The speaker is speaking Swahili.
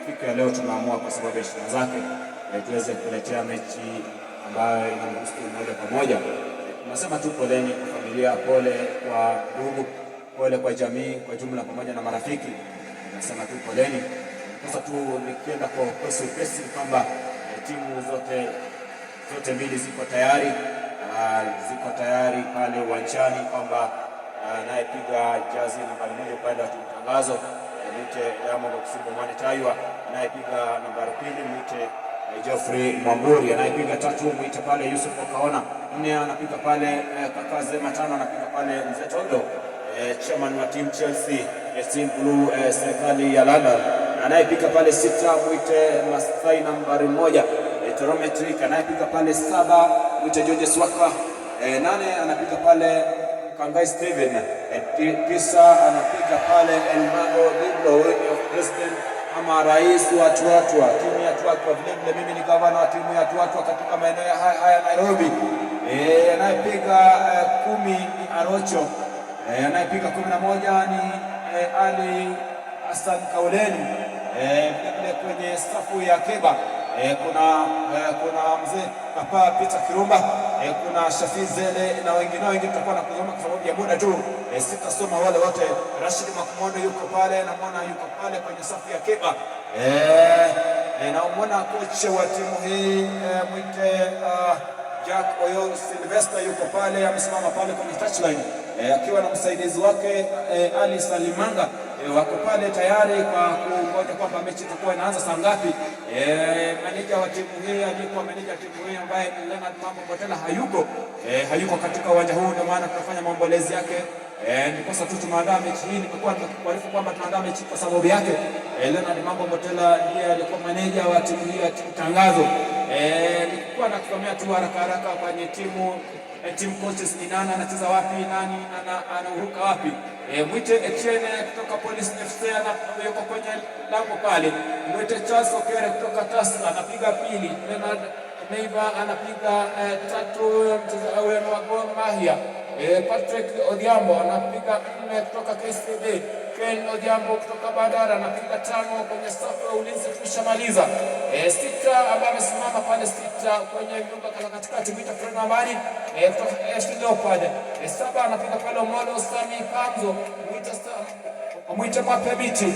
siku ya leo tunaamua kwa sababu ya heshima zake tuweze kuletea mechi ambayo inamhusu moja kwa moja. Tunasema tu poleni kwa familia, pole kwa ndugu, pole kwa jamii kwa jumla pamoja na marafiki. Tunasema tu poleni. Sasa tu nikienda kwa upesi kwamba timu zote mbili ziko tayari pale uwanjani, kwamba anayepiga jazi nambari 1 upande wa tangazo mwite Diamond Kusimbo Mwane Taiwa, anayepiga nambari 2 mwite Geoffrey Mwamburi, anayepiga 3 mwite pale Yusuf Okaona, 4 anapiga pale Kakaze Matano, anapiga pale Mzee Tondo, chairman wa team Chelsea, team Blue, serikali ya London, anayepiga pale 6 mwite Masai nambari 1 Torometric, anayepiga pale 7 mwite George Swaka, 8 anapiga pale Kangai Steven, 9 anapiga pale Elmago Diblo of President ama rais wa Tuatwa, timu ya Tuatwa. Vile mimi ni gavana wa timu ya Tuatwa katika maeneo haya Nairobi. Anayepiga 10 ni Arocho, anayepiga 11 ni Ali Hassan Kauleni. Vile kwenye stafu ya Keba kuna mzee Papa Peter Kirumba, kuna Shafi Zele na wengine tutakuwa na kusoma kwa sababu ya muda tu. Sitasoma wale wote. Rashid Makumondo yuko pale, namuona yuko pale kwenye safu ya Keba. Namuona kocha wa timu hii mwite Jack Oyo Sylvester yuko pale, amesimama pale kwenye touchline akiwa na msaidizi wake Ali Salimanga. Wako pale tayari kwa kungoja kwamba mechi itakuwa inaanza saa ngapi. Meneja wa timu hii alikuwa meneja wa timu hii ambaye ni Leonard Mambo Botela hayuko katika uwanja huu, ndio maana tunafanya maombolezi yake. Ndikosa tu tumeandaa mechi hii. Nimekuwa nakuarifu kwamba tunaandaa mechi kwa sababu yake. Leonard Mambo Botela ndiye alikuwa meneja wa timu hii ya tangazo. Nilikuwa nakusomea tu haraka kwenye team coaches ni nani anacheza wapi, nani anaruka wapi. Mwite Etienne kutoka Police FC yuko kwenye lango pale. Mwite Charles Okere kutoka Tusker anapiga 2. Leonard Neiva anapiga 3, mchezaji wa Gor Mahia. Patrick Odhiambo anapiga 4 kutoka KCB. Ken Odhiambo kutoka Bandari anapiga 5 kwenye safu ya ulinzi. Tumeshamaliza. 6 ambaye amesimama pale 6 kwenye viunga katikati mwita Fred Mabani kutoka FC Leopard. 7 anapiga pale Omolo Sami Panzo, mwita Mwapebiti.